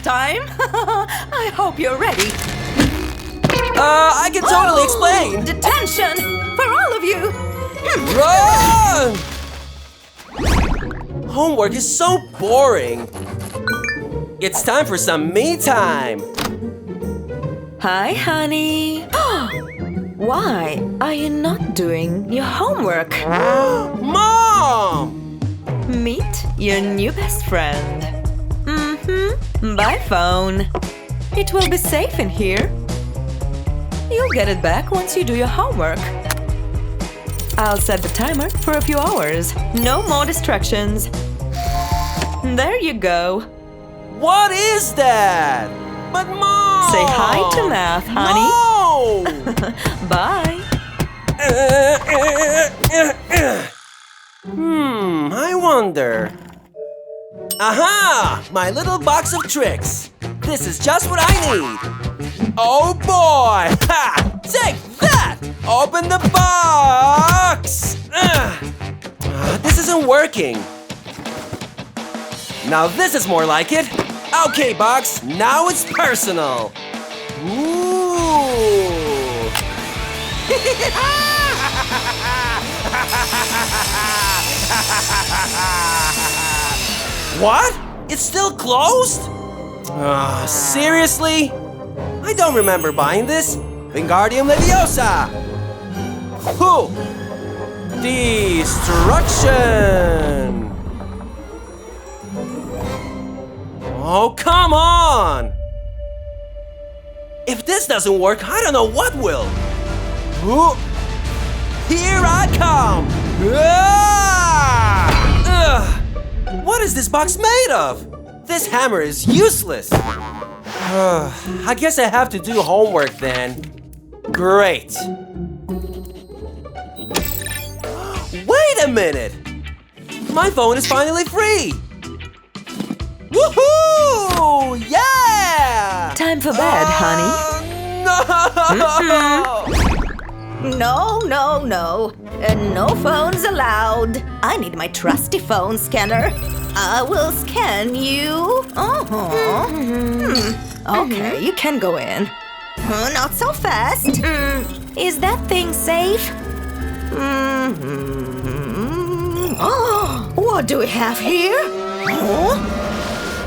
time. I hope you're ready. I can totally explain. Detention for all of you. Run! Homework is so boring. It's time for some me time. Hi, honey. Why are you not doing your homework? Mom! Meet your new best friend. By phone. It will be safe in here. You'll get it back once you do your homework. I'll set the timer for a few hours. No more distractions. There you go. What is that? But Mom! Say hi to math, honey. No! Bye. I wonder. Aha! My little box of tricks. This is just what I need. Oh boy! Ha! Take that! Open the box! This isn't working. Now this is more like it. Okay, box. Now it's personal. Ooh! What? It's still closed? Seriously? I don't remember buying this. Wingardium Leviosa! Who? Destruction! Oh, come on! If this doesn't work, I don't know what will. Ooh. Here I come! What is this box made of? This hammer is useless. I guess I have to do homework then. Great. Wait a minute! My phone is finally free! Woohoo! Yeah! Time for bed, honey. No! No. No phones allowed. I need my trusty phone scanner. I will scan you. Okay, you can go in. Not so fast. Is that thing safe? What do we have here?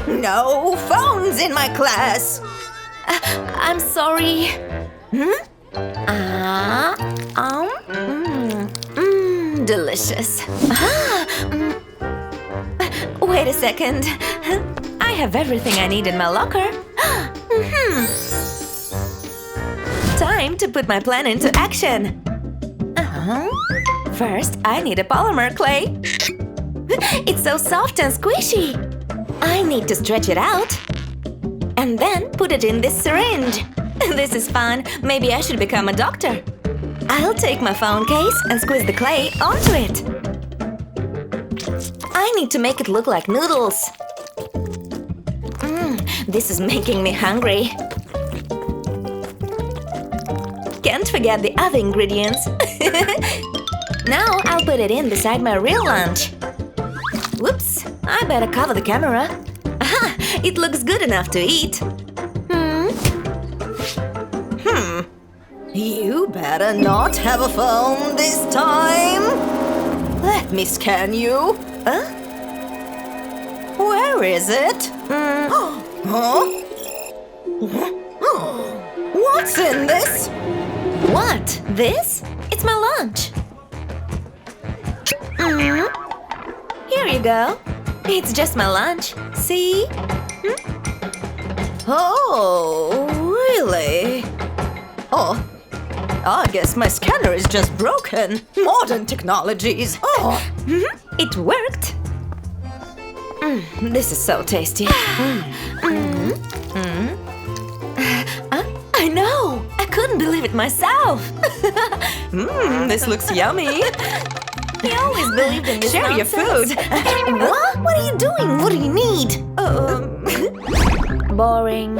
No phones in my class. I'm sorry. Delicious. Wait a second. I have everything I need in my locker. Time to put my plan into action. First, I need a polymer clay. It's so soft and squishy. I need to stretch it out. And then put it in this syringe. This is fun. Maybe I should become a doctor. I'll take my phone case and squeeze the clay onto it. I need to make it look like noodles. This is making me hungry. Can't forget the other ingredients. Now I'll put it in beside my real lunch. Whoops, I better cover the camera. Aha, it looks good enough to eat. You better not have a phone this time. Let me scan you. Where is it? What's in this? What? This? It's my lunch. Here you go. It's just my lunch. See? Oh, really? Oh, I guess my scanner is just broken. Modern technologies. It worked. This is so tasty. I know. I couldn't believe it myself. This looks yummy. I always believed in this Share nonsense. Your food. What? What are you doing? What do you need? Boring.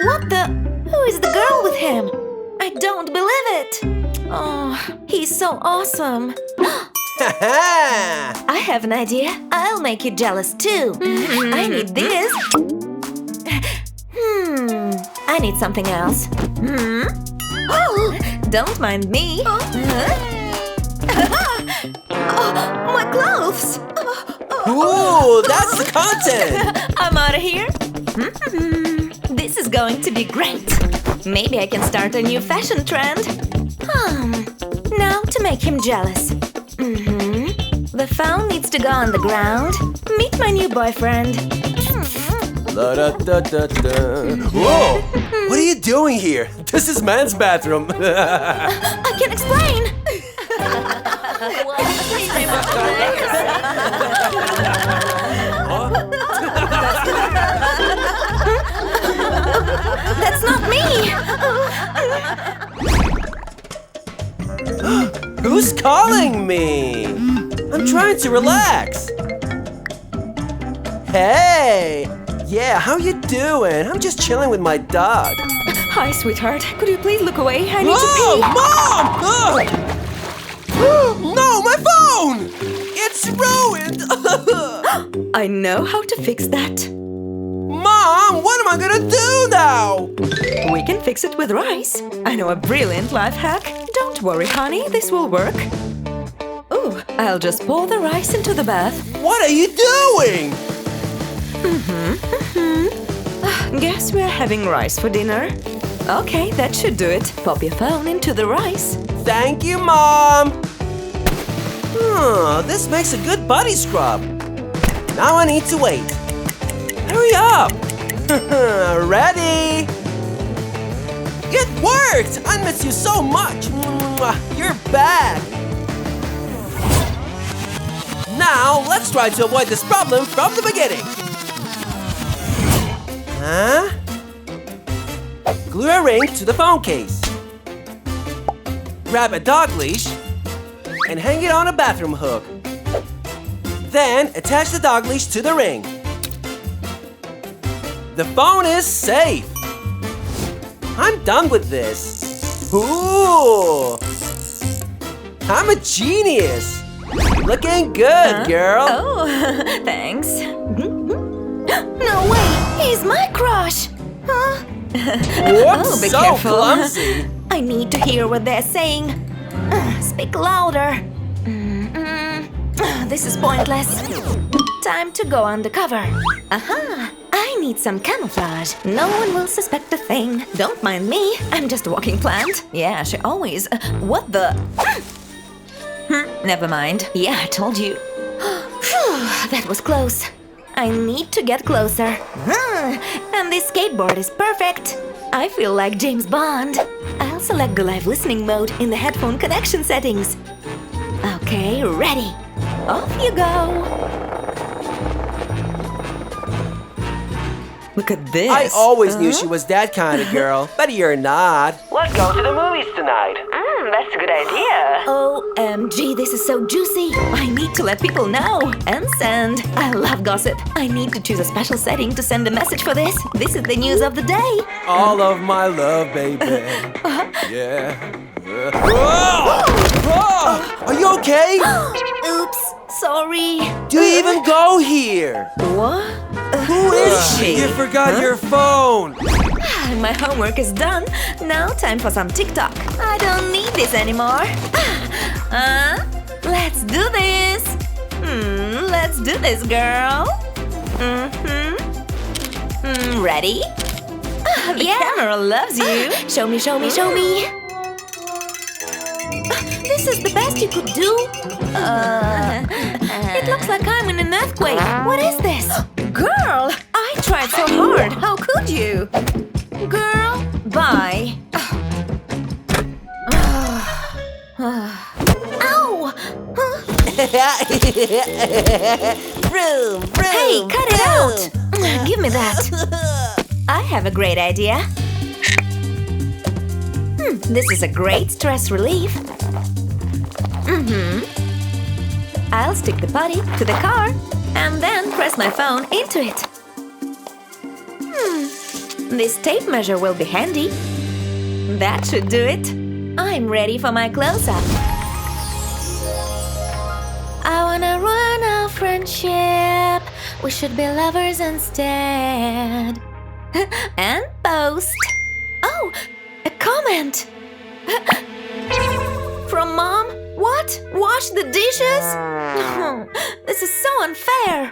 What the? Who is the girl with him? I don't believe it. Oh, he's so awesome. I have an idea. I'll make you jealous too. I need this need something else. Oh, don't mind me. My clothes! Ooh, that's the content! I'm out of here. This is going to be great. Maybe I can start a new fashion trend. Now to make him jealous. The phone needs to go on the ground. Meet my new boyfriend. Whoa! What are you doing here? This is man's bathroom. I can explain. That's not me. Who's calling me? I'm trying to relax. Hey! Yeah, how you doing? I'm just chilling with my dog. Hi, sweetheart. Could you please look away? I need to pee. Mom! No, my phone! It's ruined! I know how to fix that. Mom, what am I gonna do now? We can fix it with rice. I know a brilliant life hack. Don't worry, honey. This will work. Ooh, I'll just pour the rice into the bath. What are you doing? Guess we're having rice for dinner. Okay, that should do it. Pop your phone into the rice. Thank you, Mom! This makes a good body scrub. Now I need to wait. Hurry up! Ready? It worked! I miss you so much! You're back! Now, let's try to avoid this problem from the beginning. Glue a ring to the phone case. Grab a dog leash and hang it on a bathroom hook. Then attach the dog leash to the ring. The phone is safe. I'm done with this. Ooh! I'm a genius. Looking good, girl. Oh, thanks. No way! He's my crush! Huh? Whoops, Oh, be so careful. clumsy. I need to hear what they're saying. Speak louder. This is pointless. Time to go undercover. Aha! I need some camouflage. No one will suspect a thing. Don't mind me. I'm just a walking plant. Yeah, she always... what the... Never mind. Yeah, I told you. That was close. I need to get closer. And this skateboard is perfect. I feel like James Bond. I'll select the live listening mode in the headphone connection settings. Okay, ready. Off you go. Look at this. I always knew she was that kind of girl, but you're not. Let's go to the movies tonight. That's a good idea. OMG, this is so juicy. I need to let people know. And send. I love gossip. I need to choose a special setting to send a message for this. This is the news of the day. All of my love, baby. Yeah. Whoa! Whoa! Are you okay? Oops, sorry. Do you even go here? What? Who is she? You forgot your phone. My homework is done. Now time for some TikTok. I don't need this anymore. Let's do this. Let's do this, girl. Ready? The camera loves you. Show me, show me, show me. This is the best you could do. It looks like I'm in an earthquake. What is this? Girl, I tried so hard. How could you? Girl, bye. Ow! Vroom, vroom, Hey, cut it out! Give me that. I have a great idea. This is a great stress relief. I'll stick the putty to the car and then press my phone into it. This tape measure will be handy. That should do it. I'm ready for my close-up. I wanna ruin our friendship. We should be lovers instead. And post. Oh, a comment! From Mom? What? Wash the dishes? This is so unfair!